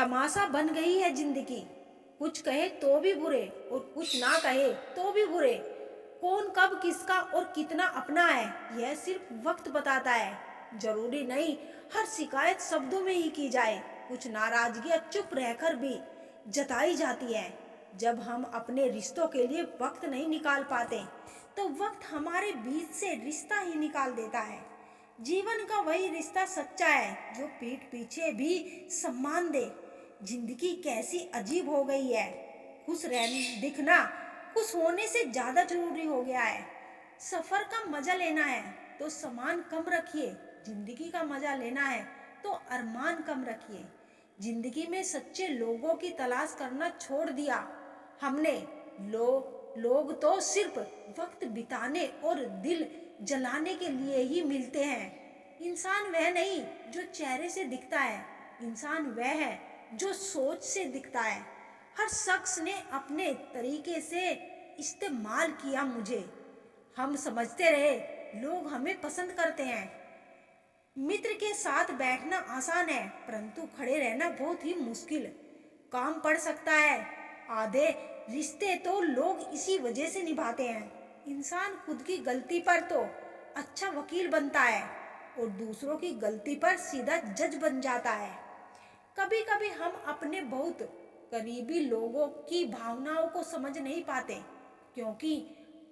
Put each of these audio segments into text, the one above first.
तमाशा बन गई है जिंदगी। कुछ कहे तो भी बुरे और कुछ ना कहे तो भी बुरे। कौन कब किसका और कितना अपना है, यह सिर्फ वक्त बताता है। जरूरी नहीं हर शिकायत शब्दों में ही की जाए, कुछ नाराजगी चुप रहकर भी जताई जाती है। जब हम अपने रिश्तों के लिए वक्त नहीं निकाल पाते तो वक्त हमारे बीच से रिश्ता ही निकाल देता है। जीवन का वही रिश्ता सच्चा है जो पीठ पीछे भी सम्मान दे। जिंदगी कैसी अजीब हो गई है, खुश रहने दिखना खुश होने से ज्यादा जरूरी हो गया है। सफर का मजा लेना है तो सामान कम रखिए, जिंदगी का मजा लेना है तो अरमान कम रखिए। जिंदगी में सच्चे लोगों की तलाश करना छोड़ दिया हमने। लोग तो सिर्फ वक्त बिताने और दिल जलाने के लिए ही मिलते हैं। इंसान वह नहीं जो चेहरे से दिखता है, इंसान वह है जो सोच से दिखता है। हर शख्स ने अपने तरीके से इस्तेमाल किया मुझे। हम समझते रहे लोग हमें पसंद करते हैं। मित्र के साथ बैठना आसान है परंतु खड़े रहना बहुत ही मुश्किल। काम पड़ सकता है, आधे रिश्ते तो लोग इसी वजह से निभाते हैं। इंसान खुद की गलती पर तो अच्छा वकील बनता है और दूसरों की गलती पर सीधा जज बन जाता है। कभी कभी हम अपने बहुत करीबी लोगों की भावनाओं को समझ नहीं पाते, क्योंकि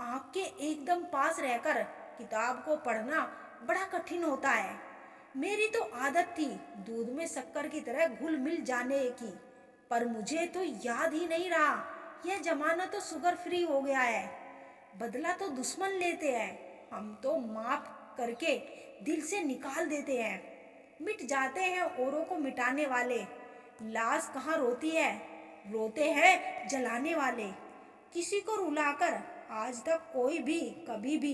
आँख के एकदम पास रहकर किताब को पढ़ना बड़ा कठिन होता है। मेरी तो आदत थी दूध में शक्कर की तरह घुल मिल जाने की, पर मुझे तो याद ही नहीं रहा। यह जमाना तो शुगर फ्री हो गया है। बदला तो दुश्मन लेते हैं, हम तो माफ करके दिल से निकाल देते हैं। मिट जाते हैं औरों को मिटाने वाले, लाश कहाँ रोती है, रोते हैं जलाने वाले। किसी को रुलाकर आज तक कोई भी कभी भी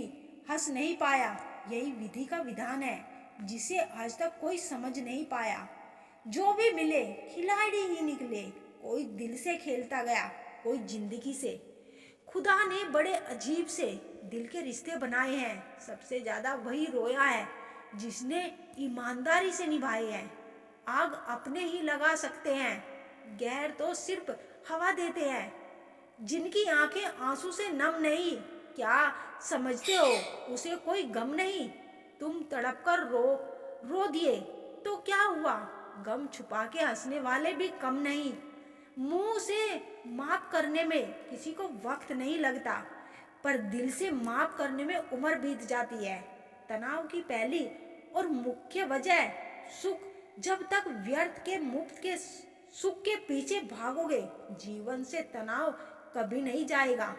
हंस नहीं पाया, यही विधि का विधान है जिसे आज तक कोई समझ नहीं पाया। जो भी मिले खिलाड़ी ही निकले, कोई दिल से खेलता गया कोई जिंदगी से। खुदा ने बड़े अजीब से दिल के रिश्ते बनाए हैं, सबसे ज्यादा वही रोया है जिसने ईमानदारी से निभाए हैं। आग अपने ही लगा सकते हैं, गैर तो सिर्फ हवा देते हैं। जिनकी आंखें आंसू से नम नहीं, क्या समझते हो उसे कोई गम नहीं। तुम तड़प कर रो दिए तो क्या हुआ, गम छुपा के हंसने वाले भी कम नहीं। मुंह से माफ करने में किसी को वक्त नहीं लगता, पर दिल से माफ करने में उम्र बीत जाती है। तनाव की पहली और मुख्य वजह सुख। जब तक व्यर्थ के मुफ्त के सुख के पीछे भागोगे जीवन से तनाव कभी नहीं जाएगा।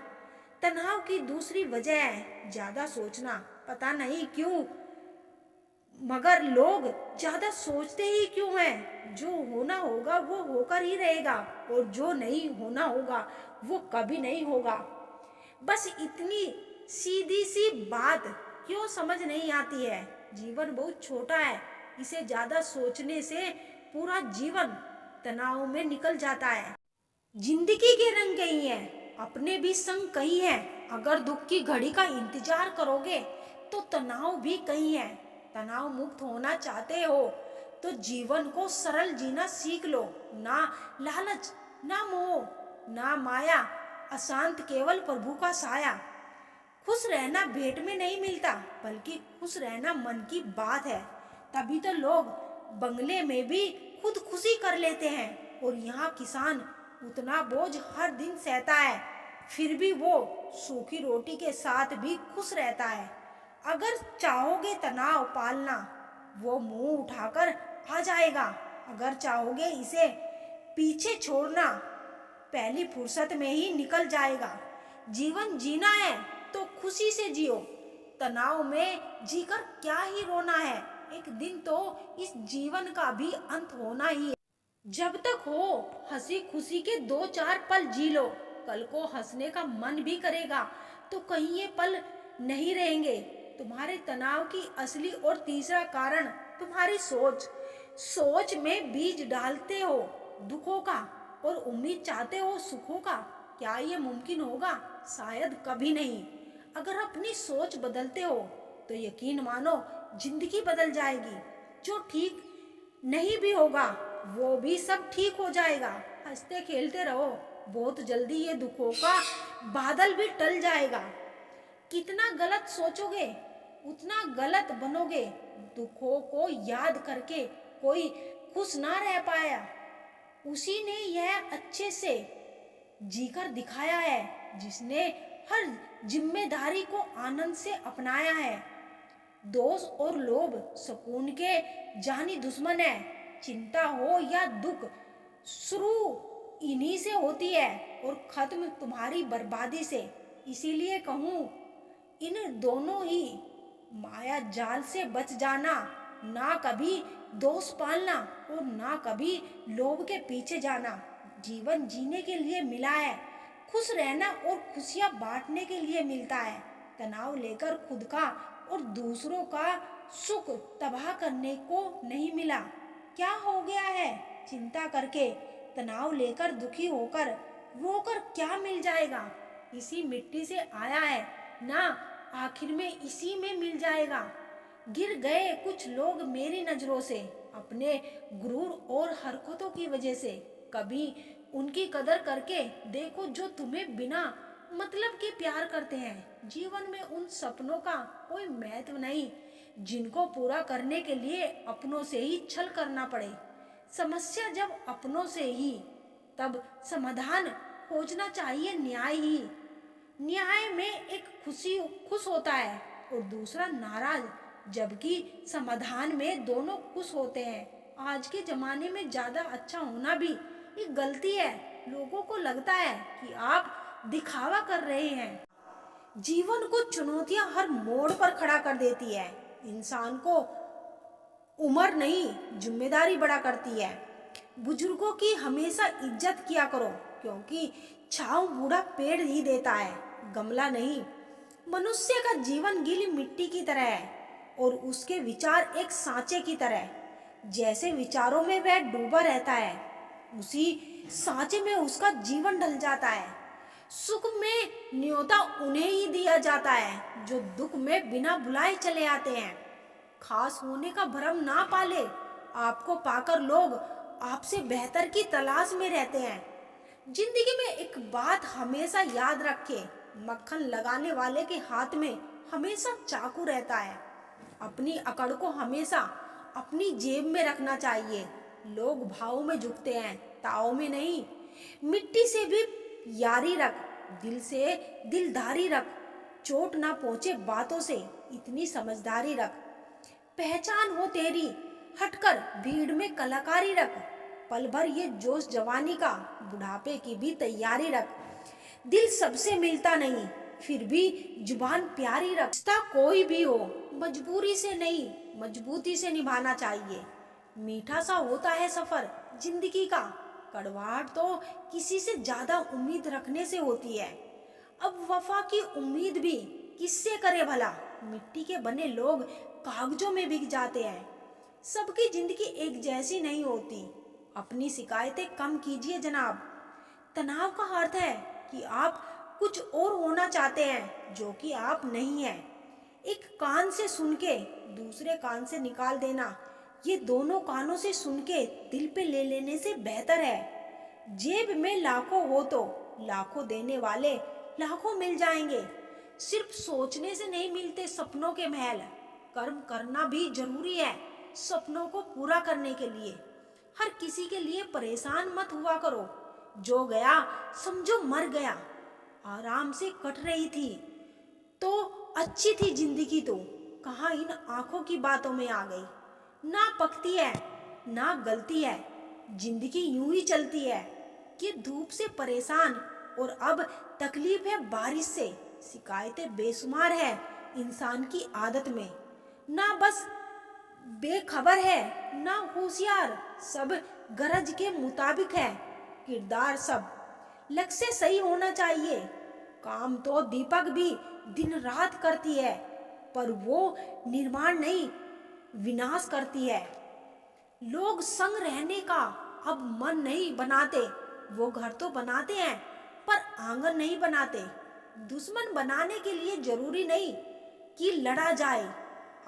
तनाव की दूसरी वजह है ज्यादा सोचना। पता नहीं क्यों मगर लोग ज्यादा सोचते ही क्यों हैं। जो होना होगा वो होकर ही रहेगा और जो नहीं होना होगा वो कभी नहीं होगा। बस इतनी सीधी सी बात क्यों समझ नहीं आती है। जीवन बहुत छोटा है, इसे ज्यादा सोचने से पूरा जीवन तनाव में निकल जाता है। जिंदगी के रंग कई हैं, अपने भी संग कई हैं। अगर दुख की घड़ी का इंतजार करोगे तो तनाव भी कई है। तनाव मुक्त होना चाहते हो तो जीवन को सरल जीना सीख लो। ना लालच, ना मोह, ना माया, अशांत केवल प्रभु का साया। खुश रहना भेंट में नहीं मिलता, बल्कि खुश रहना मन की बात है। तभी तो लोग बंगले में भी खुद खुशी कर लेते हैं और यहाँ किसान उतना बोझ हर दिन सहता है, फिर भी वो सूखी रोटी के साथ भी खुश रहता है। अगर चाहोगे तनाव पालना, वो मुंह उठाकर आ जाएगा। अगर चाहोगे इसे पीछे छोड़ना, पहली फुर्सत में ही निकल जाएगा। जीवन जीना है तो खुशी से जियो, तनाव में जीकर क्या ही रोना है। एक दिन तो इस जीवन का भी अंत होना ही है। जब तक हो हंसी खुशी के दो चार पल जी लो, कल को हंसने का मन भी करेगा तो कहीं ये पल नहीं रहेंगे। तुम्हारे तनाव की असली और तीसरा कारण तुम्हारी सोच में बीज डालते हो दुखों का और उम्मीद चाहते हो सुखों का। क्या ये मुमकिन होगा? शायद कभी नहीं। अगर अपनी सोच बदलते हो तो यकीन मानो जिंदगी बदल जाएगी। जो ठीक नहीं भी होगा वो भी सब ठीक हो जाएगा। हंसते खेलते रहो, बहुत जल्दी ये दुखों का बादल भी टल जाएगा। कितना गलत सोचोगे उतना गलत बनोगे। दुखों को याद करके कोई खुश ना रह पाया, उसी ने यह अच्छे से जीकर दिखाया है, जिसने हर जिम्मेदारी को आनंद से अपनाया है। दोस्त और लोभ सुकून के जानी दुश्मन है। चिंता हो या दुख, शुरू इन्हीं से होती है और खत्म तुम्हारी बर्बादी से। इसीलिए कहूँ, इन दोनों ही माया जाल से बच जाना। ना कभी दोस्त पालना और ना कभी लोभ के पीछे जाना। जीवन जीने के लिए मिला है, खुश रहना और खुशियाँ बांटने के लिए मिलता है। तनाव लेकर खुद का और दूसरों का सुख तबाह करने को नहीं मिला। क्या हो गया है चिंता करके, तनाव लेकर दुखी होकर रोकर क्या मिल जाएगा। इसी मिट्टी से आया है ना, आखिर में इसी में मिल जाएगा। गिर गए कुछ लोग मेरी नजरों से, अपने गुरूर और हरकतों की वजह से। कभी उनकी कदर करके देखो जो तुम्हें बिना मतलब के प्यार करते हैं। जीवन में उन सपनों का कोई महत्व नहीं जिनको पूरा करने के लिए अपनों से ही छल करना पड़े। समस्या जब अपनों से ही, तब समाधान खोजना चाहिए न्याय ही। न्याय में एक खुश होता है और दूसरा नाराज, जबकि समाधान में दोनों खुश होते हैं। आज के जमाने में ज्यादा अच्छा होना भी एक गलती है। लोगों को लगता है कि आप दिखावा कर रहे हैं। जीवन को चुनौतियां हर मोड़ पर खड़ा कर देती है। इंसान को उम्र नहीं, जिम्मेदारी बड़ा करती है। बुजुर्गों की हमेशा इज्जत किया करो, क्योंकि छांव बूढ़ा पेड़ ही देता है, गमला नहीं। मनुष्य का जीवन गीली मिट्टी की तरह है और उसके विचार एक सांचे की तरह। जैसे विचारों में वह डूबा रहता है, उसी सांचे में उसका जीवन ढल जाता है। सुख में न्योता उन्हें ही दिया जाता है जो दुख में बिना बुलाए चले आते हैं। खास होने का भ्रम ना पाले, आपको पाकर लोग आपसे बेहतर की तलाश में रहते हैं। जिंदगी में एक बात हमेशा याद रखे, मक्खन लगाने वाले के हाथ में हमेशा चाकू रहता है। अपनी अकड़ को हमेशा अपनी जेब में रखना चाहिए। लोग भाव में झुकते हैं, ताव में नहीं। मिट्टी से भी यारी रख, दिल से दिलदारी रख। चोट ना पहुंचे बातों से इतनी समझदारी रख। पहचान हो तेरी, हटकर भीड़ में कलाकारी रख। पल भर ये जोश जवानी का, बुढ़ापे की भी तैयारी रख। दिल सबसे मिलता नहीं, फिर भी जुबान प्यारी रख। रिश्ता कोई भी हो, मजबूरी से नहीं मजबूती से निभाना चाहिए। मीठा सा होता है सफर जिंदगी का, कड़वाहट तो किसी से ज्यादा उम्मीद रखने से होती है। अब वफा की उम्मीद भी किससे करे भला। मिट्टी के बने लोग कागजों में बिक जाते हैं। सबकी जिंदगी एक जैसी नहीं होती। अपनी शिकायतें कम कीजिए जनाब। तनाव का अर्थ है कि आप कुछ और होना चाहते हैं जो कि आप नहीं हैं। एक कान से सुन के दूसरे कान से निकाल देना, ये दोनों कानों से सुन के दिल पे ले लेने से बेहतर है। जेब में लाखों हो तो लाखों देने वाले लाखों मिल जाएंगे। सिर्फ सोचने से नहीं मिलते सपनों के महल, कर्म करना भी जरूरी है सपनों को पूरा करने के लिए। हर किसी के लिए परेशान मत हुआ करो। जो गया समझो मर गया। आराम से कट रही थी तो अच्छी थी जिंदगी, तो कहाँ इन आंखों की बातों में आ गई। ना पकती है ना गलती है, जिंदगी यूं ही चलती है। ये धूप से परेशान और अब तकलीफ है बारिश से। शिकायतें बेशुमार है इंसान की आदत में। ना बस बेखबर है ना होशियार, सब गरज के मुताबिक है। किरदार सब लक्ष्य सही होना चाहिए। काम तो दीपक भी दिन रात करती है, पर वो निर्माण नहीं विनाश करती है। लोग संग रहने का अब मन नहीं बनाते। वो घर तो बनाते हैं पर आंगन नहीं बनाते। दुश्मन बनाने के लिए जरूरी नहीं कि लड़ा जाए।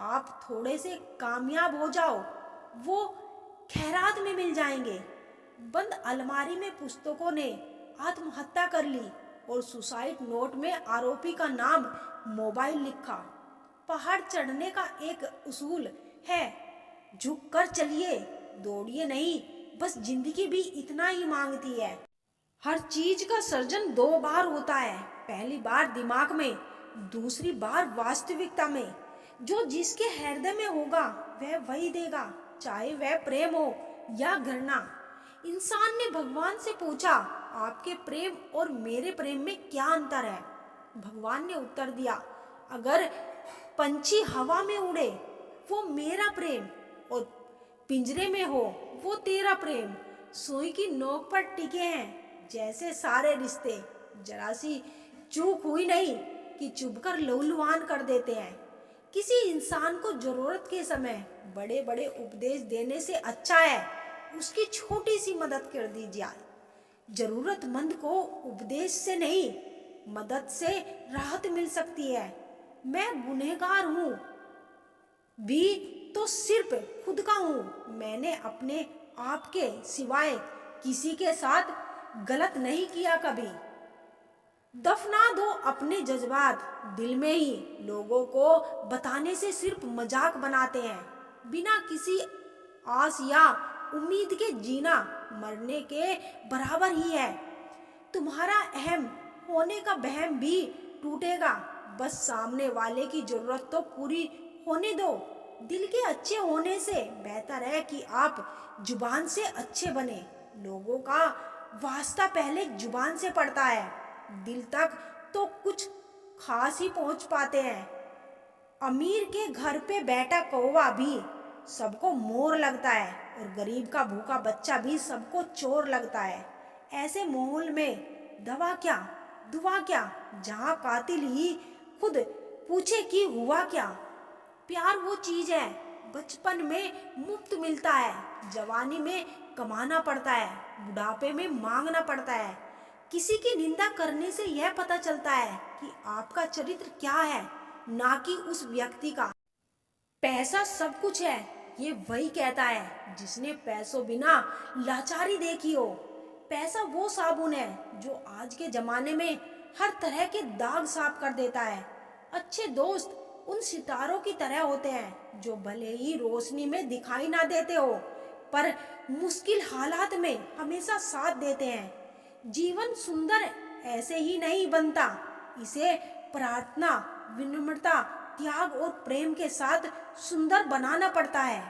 आप थोड़े से कामयाब हो जाओ, वो खैरात में मिल जाएंगे। बंद अलमारी में पुस्तकों ने आत्महत्या कर ली और सुसाइड नोट में आरोपी का नाम मोबाइल लिखा। पहाड़ चढ़ने का एक उसूल है, झुक कर चलिए, दौड़िए नहीं। बस जिंदगी भी इतना ही मांगती है। हर चीज का सर्जन दो बार होता है, पहली बार दिमाग में, दूसरी बार वास्तविकता में। जो जिसके हृदय में होगा वह वही देगा, चाहे वह प्रेम हो या घृणा। इंसान ने भगवान से पूछा, आपके प्रेम और मेरे प्रेम में क्या अंतर है? भगवान ने उत्तर दिया, अगर पंछी हवा में उड़े वो मेरा प्रेम, और पिंजरे में हो वो तेरा प्रेम। सुई की नोक पर टिके हैं जैसे सारे रिश्ते। जरा सी चूक हुई नहीं कि चुभकर लहूलुहान कर देते हैं। किसी इंसान को जरूरत के समय बड़े बड़े उपदेश देने से अच्छा है उसकी छोटी सी मदद कर दी जाए। जरूरतमंद को उपदेश से नहीं, मदद से राहत मिल सकती है। मैं गुनहगार हूँ भी तो सिर्फ खुद का हूँ। मैंने अपने आप के सिवाय किसी के साथ गलत नहीं किया कभी। दफना दो अपने जज्बात दिल में ही, लोगों को बताने से सिर्फ मजाक बनाते हैं। बिना किसी आस या उम्मीद के जीना मरने के बराबर ही है। तुम्हारा अहम होने का वहम भी टूटेगा, बस सामने वाले की जरूरत तो पूरी होने दो। दिल के अच्छे होने से बेहतर है कि आप जुबान से अच्छे बने। लोगों का वास्ता पहले जुबान से पड़ता है, दिल तक तो कुछ खास ही पहुंच पाते हैं। अमीर के घर पे बैठा कौवा भी सबको मोर लगता है और गरीब का भूखा बच्चा भी सबको चोर लगता है। ऐसे माहौल में दवा क्या दुआ क्या, जहाँ कातिल ही खुद पूछे कि हुआ क्या। प्यार वो चीज है बचपन में मुफ्त मिलता है, जवानी में कमाना पड़ता है, बुढ़ापे में मांगना पड़ता है। किसी की निंदा करने से यह पता चलता है कि आपका चरित्र क्या है, ना कि उस व्यक्ति का। पैसा सब कुछ है ये वही कहता है जिसने पैसों बिना लाचारी देखी हो। पैसा वो साबुन है जो आज के जमाने में हर तरह के दाग साफ कर देता है। अच्छे दोस्त उन सितारों की तरह होते हैं जो भले ही रोशनी में दिखाई ना देते हो पर मुश्किल हालात में हमेशा साथ देते हैं। जीवन सुंदर ऐसे ही नहीं बनता, इसे प्रार्थना, विनम्रता, त्याग और प्रेम के साथ सुंदर बनाना पड़ता है।